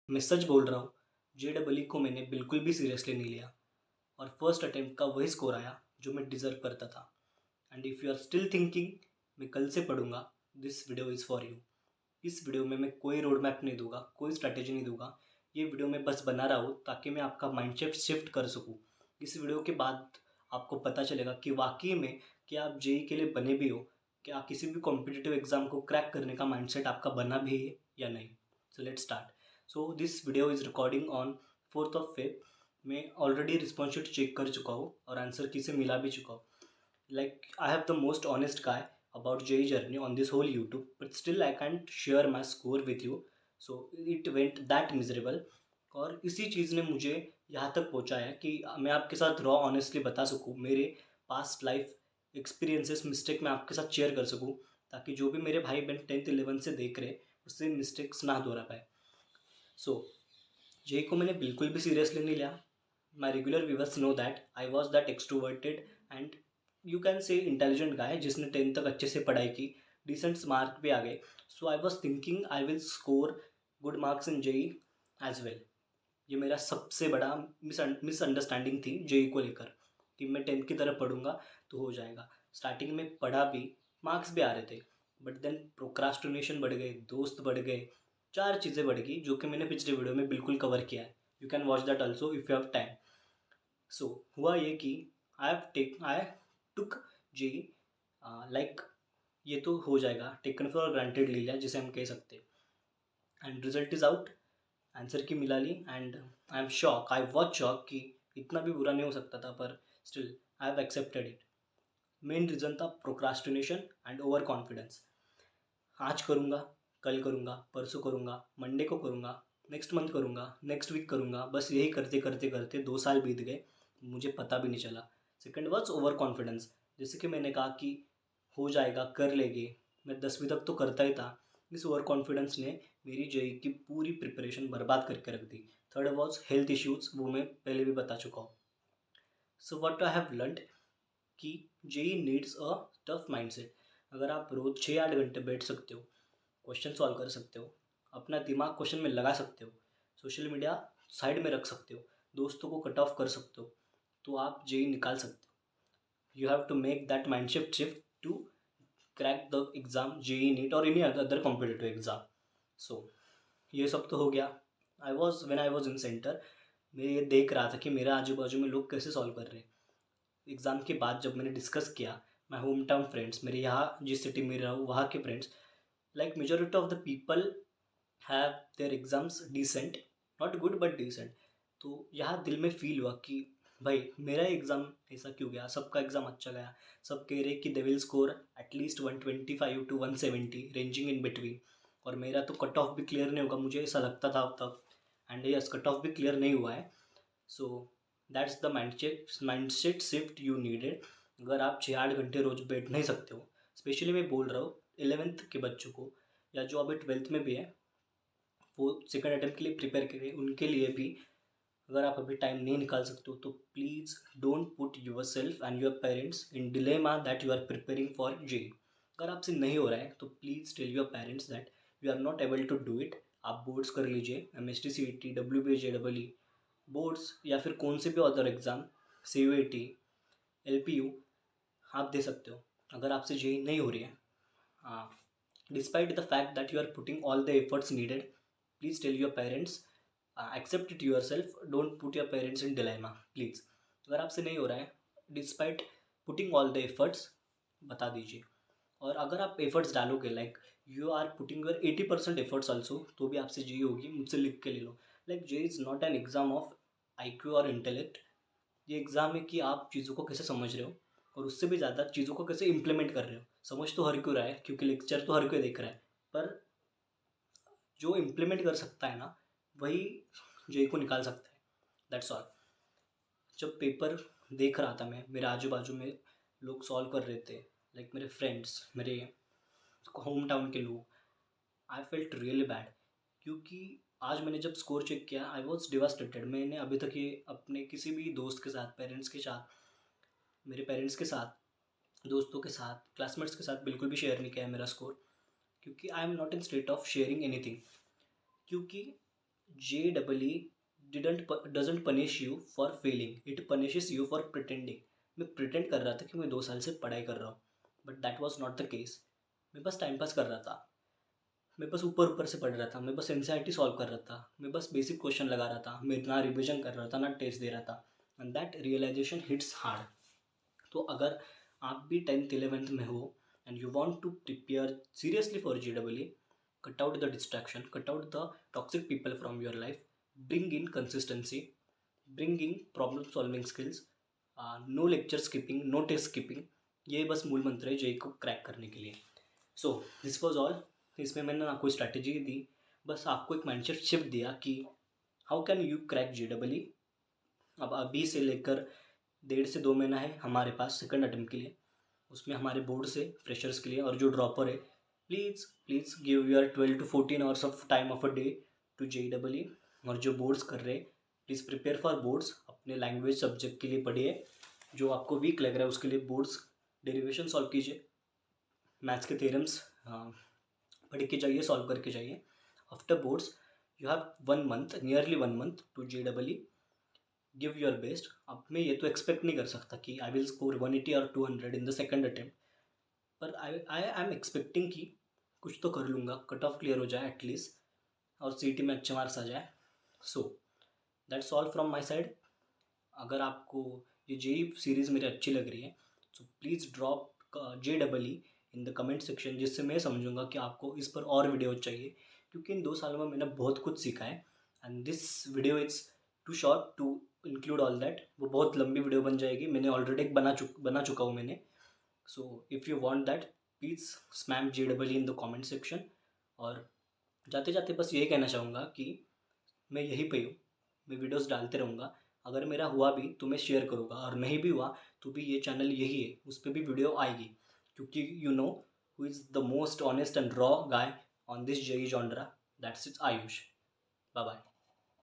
मैं सच बोल रहा हूँ, जेईई को मैंने बिल्कुल भी सीरियसली नहीं लिया और फर्स्ट अटेम्प्ट का वही स्कोर आया जो मैं डिज़र्व करता था। And if you are still thinking मैं कल से पढ़ूंगा, this video is for you. इस वीडियो में मैं कोई रोड मैप नहीं दूंगा, कोई स्ट्रैटेजी नहीं दूंगा। ये वीडियो मैं बस बना रहा हूँ ताकि मैं आपका माइंड शिफ्ट कर सकूँ। इस वीडियो के बाद आपको पता चलेगा कि वाकई में क्या आप जेई के लिए बने भी हो, क्या किसी भी कॉम्पिटिटिव एग्जाम को क्रैक करने का माइंडसेट आपका बना भी है या नहीं। So let's start. So this video is recording on 4 मैं ऑलरेडी रिस्पॉन्स शीट चेक कर चुका हूँ और आंसर की से मिला भी चुका हूँ। Like I have the most honest guy about JEE journey on this whole YouTube, but still I can't share my score with you. So it went that miserable. और इसी चीज़ ने मुझे यहाँ तक पहुँचाया कि मैं आपके साथ रॉ ऑनेस्टली बता सकूँ, मेरे पास्ट लाइफ एक्सपीरियंसेस मिस्टेक मैं आपके साथ शेयर कर सकूँ, ताकि जो भी मेरे भाई बहन 10th 11th से देख रहे उससे मिस्टेक्स ना दोहरा पाए। सो जेई को मैंने बिल्कुल भी सीरियसली नहीं लिया। My regular viewers know that I was that extroverted and you can say intelligent गाय जिसने 10th तक अच्छे से पढ़ाई की, डिसेंट मार्क भी आ गए। So I was thinking I will score good marks in JEE as well. ये मेरा सबसे बड़ा मिसअंडरस्टैंडिंग थी जेई को लेकर कि मैं 10th की तरह पढ़ूंगा तो हो जाएगा। स्टार्टिंग में पढ़ा भी, मार्क्स भी आ रहे थे, बट देन प्रोक्रास्टिनेशन बढ़ गए, दोस्त बढ़ गए, चार चीज़ें बढ़ गई जो कि मैंने पिछले वीडियो में बिल्कुल कवर किया है। You can watch that also if you have time. So हुआ ये कि आई टुक जी लाइक ये तो हो जाएगा, टेकन फॉर ग्रांटेड ले लिया जिसे हम कह सकते हैं। And result is out, answer key मिला ली and I am shock, I was shock कि इतना भी बुरा नहीं हो सकता था, पर still I have accepted it. Main reason था प्रोक्रास्टिनेशन एंड ओवर कॉन्फिडेंस। आज करूँगा, कल करूँगा, परसों करूँगा, मंडे को करूँगा, नेक्स्ट मंथ करूँगा, नेक्स्ट वीक करूँगा, बस यही करते करते करते 2 साल बीत गए, मुझे पता भी नहीं चला। Second was over confidence. जैसे कि मैंने कहा कि हो जाएगा, कर लेंगे, मैं 10वीं तक तो करता ही था। इस ओवर कॉन्फिडेंस ने मेरी जेई की पूरी प्रिपरेशन बर्बाद करके रख दी। थर्ड वाज हेल्थ इश्यूज़, वो मैं पहले भी बता चुका हूँ। So what I have learned कि JEE needs a tough mindset. अगर आप रोज़ 6 8 घंटे बैठ सकते हो, क्वेश्चन सॉल्व कर सकते हो, अपना दिमाग क्वेश्चन में लगा सकते हो, सोशल मीडिया साइड में रख सकते हो, दोस्तों को कट ऑफ कर सकते हो, तो आप जेई निकाल सकते हो। You have to make that mind shift to crack the exam, JEE NEET और any other competitive exam. So ये सब तो हो गया। When I was in centre, मैं ये देख रहा था कि मेरे आजू बाजू में लोग कैसे सॉल्व कर रहे हैं। एग्ज़ाम के बाद जब मैंने डिस्कस किया, माई होम टाउन फ्रेंड्स, मेरे यहाँ जिस सिटी में रहा हूँ वहाँ के friends, like majority of the people have their exams decent, not good but decent. तो यहाँ दिल में फील हुआ कि भाई मेरा एग्ज़ाम ऐसा क्यों गया, सबका एग्ज़ाम अच्छा गया, सब कह रहे कि they will score at least 125 to 170 ranging in between, और मेरा तो कट ऑफ भी क्लियर नहीं होगा, मुझे ऐसा लगता था तब। एंड यस, कट ऑफ भी क्लियर नहीं हुआ है। So that's the mindset shift you needed. अगर आप 6 8 घंटे रोज बैठ नहीं सकते हो, स्पेशली मैं बोल रहा हूँ 11th के बच्चों को, या जो अभी 12th में भी है, वो सेकंड अटेम्प्ट के लिए प्रिपेयर करें, उनके लिए भी अगर आप अभी टाइम नहीं निकाल सकते हो तो please don't put yourself and your parents in dilemma that you are preparing for JEE. अगर आपसे नहीं हो रहा है तो please tell your parents that you are not able to do it. आप बोर्ड्स कर लीजिए, MST CET, WBA बोर्ड्स, या फिर कौन से भी अदर एग्ज़ाम, CUET, LPU आप दे सकते हो। अगर आपसे जेई नहीं हो रही है, हाँ, despite the fact that you are putting all the efforts needed, please tell your parents, accept it yourself, don't put your parents in dilemma please. अगर आपसे नहीं हो रहा है, despite putting all the efforts, बता दीजिए। और अगर आप एफर्ट्स डालोगे, like you are putting your 80% efforts also, तो भी आपसे जेई होगी, मुझसे लिख के ले लो। Like JEE is not an exam of IQ और इंटेलेक्ट। ये एग्ज़ाम है कि आप चीज़ों को कैसे समझ रहे हो, और उससे भी ज़्यादा चीज़ों को कैसे इम्प्लीमेंट कर रहे हो। समझ तो हर कोई रहा है क्योंकि लेक्चर तो हर कोई देख रहा है, पर जो इम्प्लीमेंट कर सकता है ना, वही जेई को निकाल सकता है। That's all. जब पेपर देख रहा था मैं, मेरे आजू बाजू में लोग सॉल्व कर रहे थे, लाइक मेरे फ्रेंड्स, मेरे होम टाउन के लोग, आई फेल्ट रियली बैड। क्योंकि आज मैंने जब स्कोर चेक किया, आई वॉज डिवास्टेटेड। मैंने अभी तक ये अपने किसी भी दोस्त के साथ, पेरेंट्स के साथ, मेरे पेरेंट्स के साथ, दोस्तों के साथ, क्लासमेट्स के साथ बिल्कुल भी शेयर नहीं किया है मेरा स्कोर, क्योंकि I am not in state of sharing anything. क्योंकि JEE doesn't punish you for failing, it punishes you for pretending. मैं प्रिटेंड कर रहा था कि मैं 2 साल से पढ़ाई कर रहा हूँ, but that was not the case. मैं बस टाइम पास कर रहा था, मैं बस ऊपर ऊपर से पढ़ रहा था, मैं बस एनसीईआरटी सॉल्व कर रहा था, मैं बस बेसिक क्वेश्चन लगा रहा था, मैं ना रिविजन कर रहा था ना टेस्ट दे रहा था. And that realisation hits hard. तो अगर आप भी 10th 11th में हो and you want to prepare seriously for JEE, cut out the distraction, cut out the toxic people from your life, bring in consistency, bring in problem solving skills, no lecture skipping, no test skipping. ये बस मूल मंत्र है JEE को crack करने के लिए. So this was all. इसमें मैंने ना कोई स्ट्रैटेजी दी, बस आपको एक माइंडसेट शिफ्ट दिया कि how can you crack JEE. अब अभी से लेकर 1.5 से 2 महीना है हमारे पास सेकंड अटेम्प्ट के लिए. उसमें हमारे बोर्ड से फ्रेशर्स के लिए और जो ड्रॉपर है, please give your 12 to 14 hours of time of a day to JEE. और जो बोर्ड्स कर रहे, प्लीज़ प्रिपेयर फॉर बोर्ड्स. अपने लैंग्वेज सब्जेक्ट के लिए पढ़िए, जो आपको वीक लग रहा है उसके लिए बोर्ड्स डेरिवेशन सॉल्व कीजिए, मैथ्स के थ्योरम्स पढ़ के जाइए, सॉल्व करके जाइए. After boards you have 1 month, nearly 1 month to JEE. Give your best. अब मैं ये तो एक्सपेक्ट नहीं कर सकता कि आई विल स्कोर 180 और 200 इन द सेकंड अटेम्प्ट, पर आई एम एक्सपेक्टिंग कि कुछ तो कर लूँगा, कट ऑफ क्लियर हो जाए एटलीस्ट और CT में अच्छे मार्क्स आ जाए. So that's all from my side. अगर आपको ये JEE सीरीज़ मेरी अच्छी लग रही है, so please drop JEE in the comment section, जिससे मैं समझूंगा कि आपको इस पर और वीडियो चाहिए, क्योंकि इन 2 सालों में मैंने बहुत कुछ सीखा है. And this video is too short to include all that. वो बहुत लंबी वीडियो बन जाएगी, मैंने ऑलरेडी एक बना चुका हूँ मैंने. So if you want that, please spam JEE in the comment section. और जाते जाते बस यही कहना चाहूँगा कि मैं यहीं पे हूँ, मैं वीडियोस डालते रहूँगा. अगर मेरा हुआ भी तो मैं शेयर करूँगा, और नहीं भी हुआ तो भी ये चैनल यही है, उस पर भी वीडियो आएगी, क्योंकि you know who is the most honest and raw guy on this JEE genre. That's it's Ayush. Bye bye.